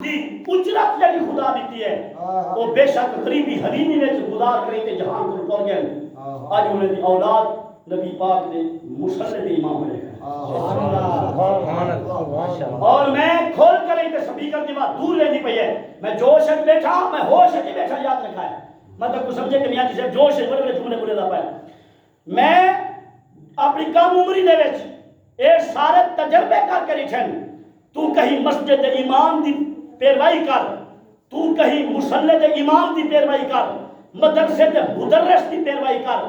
اجرت جڑی خدا دیتی ہے وہ بے شک غریبی حلیمی وچ گزار کریں تے جہان کو پہنچ گئے اج انہاں دی اولاد نبی پاک دے مصلی دے امام بنے گئے سبحان اللہ اور میں کھول کر تے سپیکر دی بات دور لیندی پئی ہے میں جوش وچ بیٹھا میں ہوش وچ بیٹھا یاد رکھا ہے مطلب کو سمجھے کہ میاں جی جوش وچ بڑے جملے بولے دا پیا میں اپنی کم عمری دے وچ اے سارے تجربے کر کے رکھن تو کہیں مسجد امام دی پیروائی کر تو کہیں مصلی دے امام دی پیروائی کر مدرسے دے مدرس دی پیروائی کر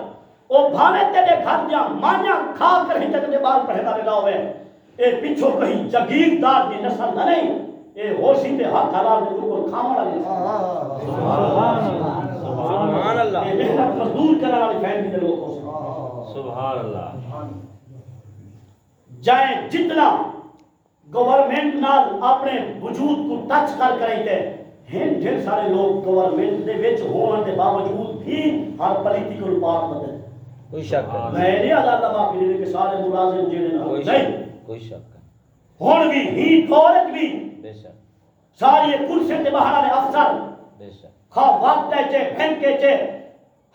او بھاوے تیرے گھر جا مانیاں کھا کر ہی تے بال پڑھدا لگا ہوئے اے پیچھے کہیں جگیردار دی نسل نہ نہیں اے ہوشی تے ہاتھ حلال دے کو کھاون والی سبحان اللہ اے محنت مزدور کرن والی فیملی دے لوگ سبحان اللہ جائیں جتنا گورنمنٹ نال اپنے وجود کو ٹچ کر کریں تے ہیں ڈھیر سارے لوگ گورنمنٹ دے وچ ہون دے باوجود بھی ہر پولیٹیکل پارٹ بدل کوئی شک میں نہیں اللہ معافی دے کہ سارے ملازم جڑے نہیں کوئی شک ہن بھی ہی دولت بھی بے شک ساری کرسی تے باہر والے افسر بے شک خواہ وقت ہے بینک ہے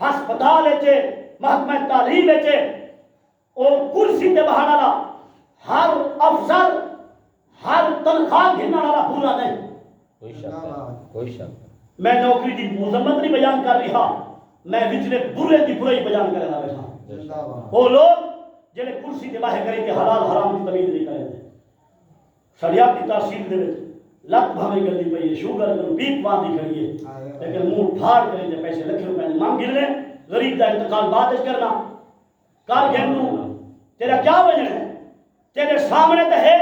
ہسپتال ہے محکمہ تعلیم ہے او کرسی تے باہر والا ہر افسر ہر تنخواہ گھننے والا پورا نہیں کوئی شک کوئی شک میں نوکری دی مذمت نہیں بیان کر رہا میں وچلے برے دی برائی بیان کرنا بیٹھا وہ لوگ جڑے کرسی تے باہر کریں کہ حلال حرام کی تمیز نہیں کریں شریعت کی تحصیل دے وچ لک بھاویں گلدی پئی ہے شوگر کو پیپ باندھی کھڑی ہے لیکن منہ پھاڑ کریں تے پیسے لکھ روپے مانگ گرنے غریب دا انتقال بعد وچ کرنا کر گھنو تیرا کیا وجہ ہے تیرے سامنے تے ہے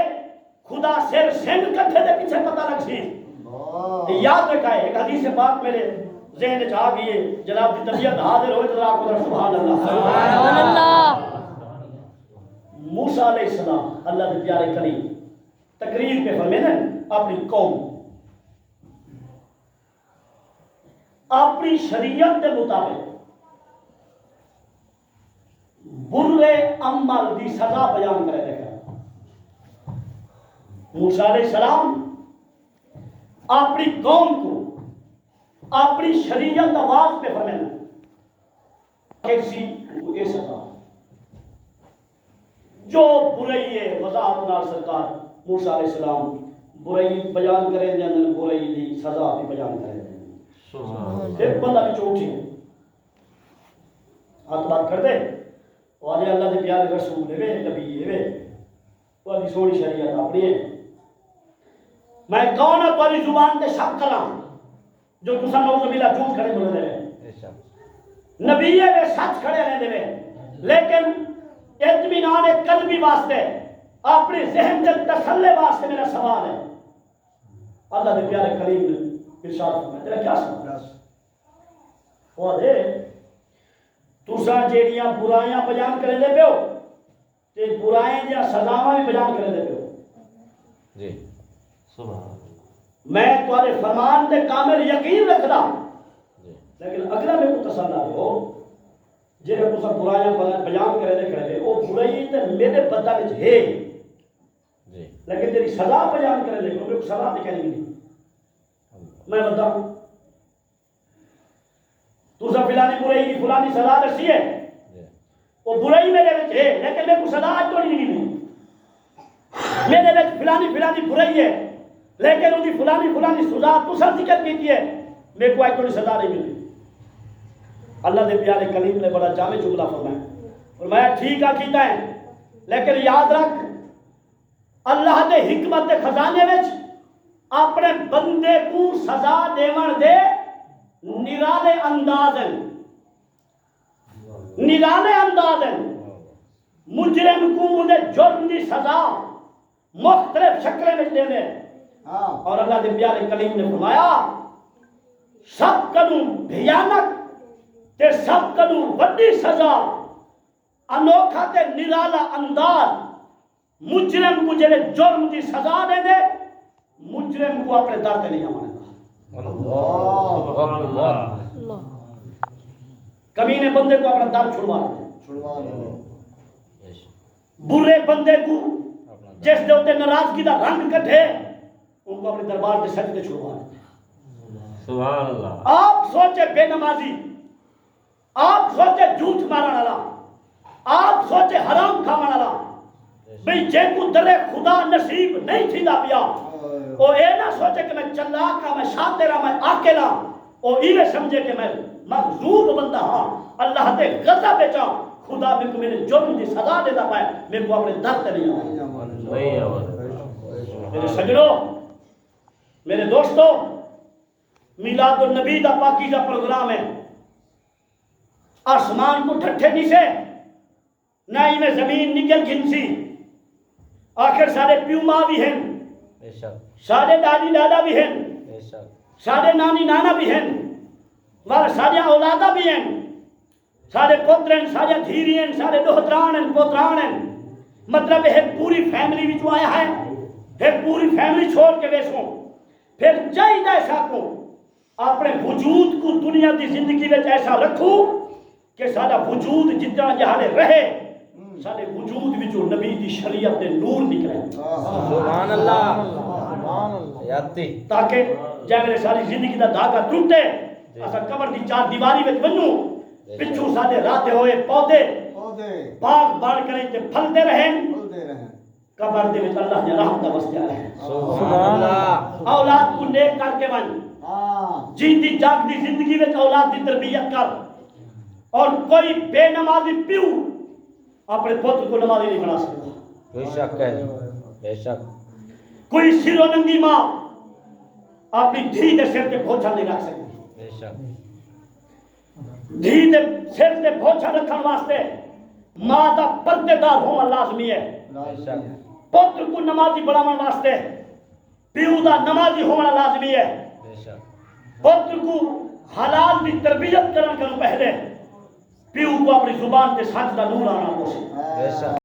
خدا سر سنگ کٹھے دے پیچھے پتہ لگ سی یاد رکھا ہے ایک حدیث پاک میرے ذہن وچ آ گئی ہے جناب دی طبیعت حاضر ہوئے تو آپ کو سبحان اللہ سبحان اللہ موسیٰ علیہ السلام اللہ کے پیارے کلیم تقریر پہ فرمائے نا اپنی قوم اپنی شریعت کے مطابق برے عمل دی سزا بیان کرے دیکھا موسیٰ علیہ السلام اپنی قوم کو اپنی شریعت آواز پہ فرمانا کیسی یہ سزا جو برائی ہے وضاحت نال سرکار موسیٰ علیہ السلام برائی بیان کریں دے اندر برائی دی سزا بھی بیان کریں دے ایک بندہ بھی چوٹھی ہاتھ بات کر دے والے اللہ دے پیارے رسول ہے نبی ہے وہ دی سونی شریعت اپنی ہے میں کون اپنی زبان تے شک کراں جو تسا نوز باللہ جھوٹ کھڑے بولے دے نبی ہے سچ کھڑے رہنے دے لیکن اطمینان قلبی واسطے اپنے ذہن کے تسلے واسطے میرا سوال ہے اللہ دے پیارے کریم نے ارشاد فرمایا تیرا کیا سوال وہ دے تسا جیڑیاں برائیاں بیان کرے دے پیو تے برائیاں دی سزاواں بھی بیان کرے دے پیو جی سبحان میں تمہارے فرمان دے کامل یقین رکھدا لیکن اگلا میں کو تسلی ہو جڑے تسا برائیاں بیان کرے دے کھڑے او برائی تے میرے بندہ وچ ہے جی لیکن تیری سزا بیان کرے دے میرے کو سزا تے کہنی نہیں میں بتا تسا فلانی برائی کی فلانی سزا دسی ہے وہ برائی میرے وچ ہے لیکن میرے کو سزا اج تو نہیں ملی میرے وچ فلانی برائی ہے لیکن وہ فلانی سزا تسا ذکر کیتی ہے میرے کو اج تو سزا نہیں ملی اللہ دے پیارے کلیم نے بڑا جامع جملہ فرمایا ٹھیک ہے کیتا ہے لیکن یاد رکھ اللہ دے حکمت دے خزانے وچ اپنے بندے کو سزا دیون دے نرالے انداز مجرم کو دے جرم دی سزا مختلف شکلیں میں دینے اور اللہ دے پیارے کلیم نے فرمایا سب کنوں بھیانک تے سب کنوں وڈی سزا انوکھا تے نرالا انداز مجرم کو جڑے جرم دی سزا دے دے مجرم کو اپنے در تے نہیں آنے گا کمینے بندے کو اپنا در چھڑوا دے برے بندے کو جس دے ہوتے ناراضگی دا رنگ کٹھے ان کو اپنے دربار کے سجدے چھڑوا دیتے ہیں. سبحان اللہ. آپ سوچے بے نمازی، آپ سوچے جھوٹ مارن والا، آپ سوچے حرام کھاون والا، بھئی جے کو در خدا نصیب نہیں تھیندا پیا او اے نہ سوچے کہ میں چلاک ہاں، میں شاطر ہاں، میں عاقل ہاں، او ایویں سمجھے کہ میں مغضوب بندہ ہاں، اللہ تے غضب وچاں خدا میں کو میرے جرم دی سزا دیتا پائے، میرے کو اپنے در تے نہیں آئے. نہیں آواز. میرے سجنوں، میرے دوستوں، میلاد النبی دا پاکیزہ پروگرام ہے. آسمان کو ڈھٹھے نہیں سے نہ ہی میں زمین نکل گھنسی. آخر سارے پیو ماں بھی ہیں، بے شک. سارے دادی دادا بھی ہیں، بے شک. سارے نانی نانا بھی ہیں، اور سارے اولادہ بھی ہیں، سارے پتر ہیں، سارے دھیری ہیں، سارے دوہتران ہیں، پوتران ہیں. مطلب ہے پوری فیملی بھی جو آیا ہے، پھر پوری فیملی چھوڑ کے بیسوں. پھر چاہیے ایسا کو اپنے وجود کو دنیا کی زندگی میں ایسا رکھو کہ سارا وجود جتنا جہاں رہے سارے وجود بھی جو نبی دی شریعت دے نور نکلے. سبحان اللہ. یاتی. تاکہ جے میرے ساری زندگی دا دھاگا ٹوٹے اسا قبر دی چار دیواری وچ ونجوں پچھو سارے راتے ہوئے پودے باغ بڑھ کریں تے پھلتے رہیں، قبر دے وچ اللہ نے رحمت واسطے آئے. سبحان اللہ. اولاد کو نیک کر کے ون جیتی جاگتی زندگی وچ اولاد دی تربیت کر. اور کوئی بے نمازی پیو اپنے پتر کو نمازی نہیں بنا سکتا. کوئی شک ہے. بے شک. کوئی سر و ننگی ماں اپنی دھی دے سر تے بوجھا نہیں رکھ سکتی. بے شک. دھی دے سر تے بوجھا رکھن واسطے ماں دا پردے دار ہونا لازمی ہے. بے شک. پتر کو نمازی بناون واسطے پیو دا نمازی ہونا لازمی ہے. بے شک. پتر کو حلال دی تربیت کرن کرو پہلے پیو کو اپنی زبان تے سچ دا نور آنا پوسی. بے شک.